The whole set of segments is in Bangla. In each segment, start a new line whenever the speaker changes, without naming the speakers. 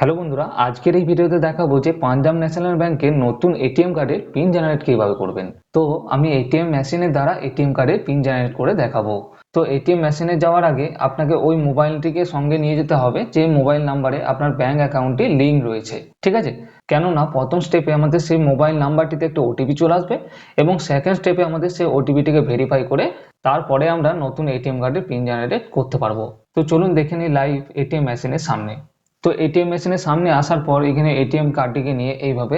হ্যালো বন্ধুরা, আজকের এই ভিডিওতে দেখাবো যে পাঞ্জাব ন্যাশনাল ব্যাংকের নতুন এটিএম কার্ডের পিন জেনারেট কিভাবে করবেন। তো আমি এটিএম মেশিনের দ্বারা এটিএম কার্ডের পিন জেনারেট করে দেখাবো। তো এটিএম মেশিনে যাওয়ার আগে আপনাকে ওই মোবাইলটিকে সঙ্গে নিয়ে যেতে হবে যে মোবাইল নাম্বারে আপনার ব্যাংক অ্যাকাউন্টটি লিঙ্ক রয়েছে, ঠিক আছে। কেননা প্রথম স্টেপে আমাদের সেই মোবাইল নাম্বারটিতে একটা ওটিপি চলে আসবে এবং সেকেন্ড স্টেপে আমাদের সেই ওটিপিটিকে ভেরিফাই করে তারপরে আমরা নতুন এটিএম কার্ডের পিন জেনারেট করতে পারবো। তো চলুন দেখে নিই লাইভ এটিএম মেশিনের সামনে। তো এটিএম মেশিনের সামনে আসার পর এখানে এটিএম কার্ডটিকে নিয়ে এইভাবে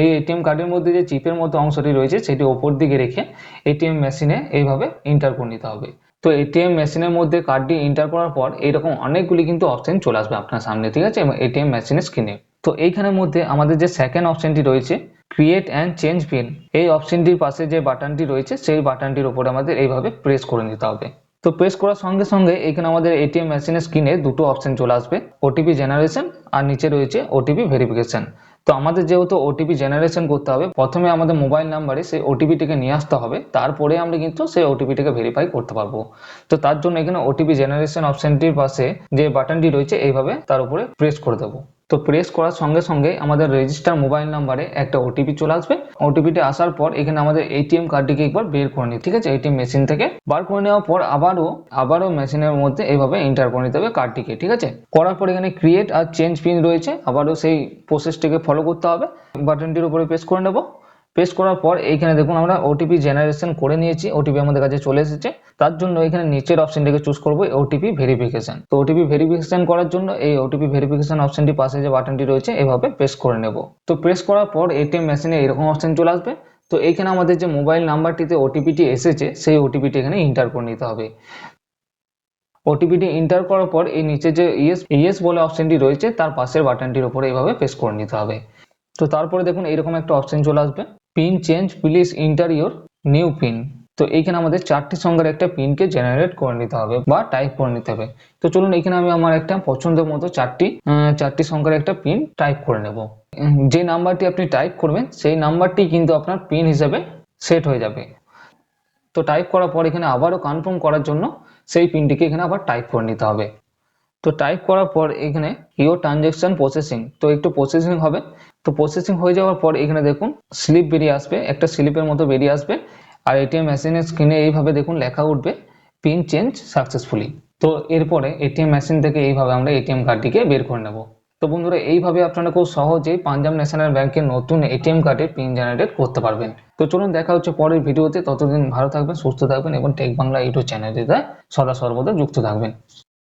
এই এটিএম কার্ডের মধ্যে যে চিপের মতো অংশটি রয়েছে সেটি ওপর দিকে রেখে এটিএম মেশিনে এইভাবে এন্টার করে নিতে হবে। তো এটিএম মেশিনের মধ্যে কার্ডটি এন্টার করার পর এরকম অনেকগুলি কিন্তু অপশন চলে আসবে আপনার সামনে, ঠিক আছে, এবং এটিএম মেশিনের স্ক্রিনে। তো এইখানের মধ্যে আমাদের যে সেকেন্ড অপশনটি রয়েছে ক্রিয়েট অ্যান্ড চেঞ্জ পিন, এই অপশনটির পাশে যে বাটনটি রয়েছে সেই বাটনটির উপরে আমাদের এইভাবে প্রেস করে নিতে হবে। তো প্রেস করার সঙ্গে সঙ্গে এখানে আমাদের এটিএম মেশিনের স্ক্রিনে দুটো অপশন চলে আসবে, ওটিপি জেনারেশন আর নিচে রয়েছে ওটিপি ভেরিফিকেশন। তো আমাদের যেহেতু ওটিপি জেনারেশন করতে হবে, প্রথমে আমাদের মোবাইল নাম্বারে সেই ওটিপিটিকে নিয়ে আসতে হবে, তারপরে আমরা কিন্তু সেই ওটিপিটিকে ভেরিফাই করতে পারবো। তো তার জন্য এখানে ওটিপি জেনারেশন অপশনটির পাশে যে বাটনটি রয়েছে এইভাবে তার উপরে প্রেস করে দেবো। তো প্রেস করার সঙ্গে সঙ্গে আমাদের রেজিস্টার মোবাইল নাম্বারে একটা ওটিপি চলে আসবে। ওটিপিটি আসার পর এখানে আমাদের এটিএম কার্ডটিকে একবার বের করে নিই, ঠিক আছে, এটিএম মেশিন থেকে বার করে নেওয়ার পর আবারও মেশিনের মধ্যে এইভাবে এন্টার করে নিতে হবে কার্ডটিকে, ঠিক আছে। করার পর এখানে ক্রিয়েট আর চেঞ্জ পিন রয়েছে, আবারও সেই প্রসেসটিকে ফলো করতে হবে। বাটনটির উপরে প্রেস করে নেব। প্রেস করার পর এইখানে দেখুন আমরা ওটিপি জেনারেশন করে নিয়েছি, ওটিপি আমাদের কাছে চলে এসেছে। তার জন্য এখানে নিচের অপশনটিকে চুজ করবো ওটিপি ভেরিফিকেশন। তো ওটিপি ভেরিফিকেশন করার জন্য এই ওটিপি ভেরিফিকেশন অপশনটি পাশে যে বাটনটি রয়েছে এভাবে প্রেস করে নেব। তো প্রেস করার পর এটিএম মেশিনে এরকম অপশন চলে আসবে। তো এইখানে আমাদের যে মোবাইল নাম্বারটিতে ওটিপিটি এসেছে সেই ওটিপিটি এখানে এন্টার করে নিতে হবে। ওটিপিটি এন্টার করার পর এই নিচে যে ইয়েস বলে অপশনটি রয়েছে তার পাশের বাটনটির উপরে এইভাবে প্রেস করে নিতে হবে। তো তারপরে দেখুন এইরকম একটা অপশন চলে আসবে, pin change please enter your new pin. তো এইখানে আমাদের 4টি সংখ্যার একটা পিনকে জেনারেট করে নিতে হবে বা টাইপ করে নিতে হবে। তো চলুন এখানে আমি আমার একটা পছন্দের মতো চারটি সংখ্যার একটা পিন টাইপ করে নেব। যে নাম্বারটি আপনি টাইপ করবেন সেই নাম্বারটি কিন্তু আপনার পিন হিসেবে সেট হয়ে যাবে। তো টাইপ করার পর এখানে আবারও কনফার্ম করার জন্য সেই পিনটিকে এখানে আবার টাইপ করে নিতে হবে। তো টাইপ করার পর এখানে ইওর ট্রানজ্যাকশন প্রসেসিং, তো একটু প্রসেসিং হবে। তো প্রসেসিং হয়ে যাওয়ার পর এখানে দেখুন স্লিপ বেরিয়ে আসবে, একটা স্লিপের মতো বেরিয়ে আসবে। আর এটিএম মেশিনের স্ক্রিনে এইভাবে দেখুন লেখা উঠবে পিন চেঞ্জ সাকসেসফুলি। তো এরপরে এটিএম মেশিন থেকে এইভাবে আমরা এটিএম কার্ডটিকে বের করে নেব। তো বন্ধুরা, এইভাবে আপনারা খুব সহজেই পাঞ্জাব ন্যাশনাল ব্যাংকের নতুন এটিএম কার্ডের পিন জেনারেট করতে পারবেন। তো চলুন দেখা হচ্ছে পরের ভিডিওতে, ততদিন ভালো থাকবেন, সুস্থ থাকবেন এবং টেক বাংলা ইউটিউব চ্যানেলটিতে সদা সর্বদা যুক্ত থাকবেন।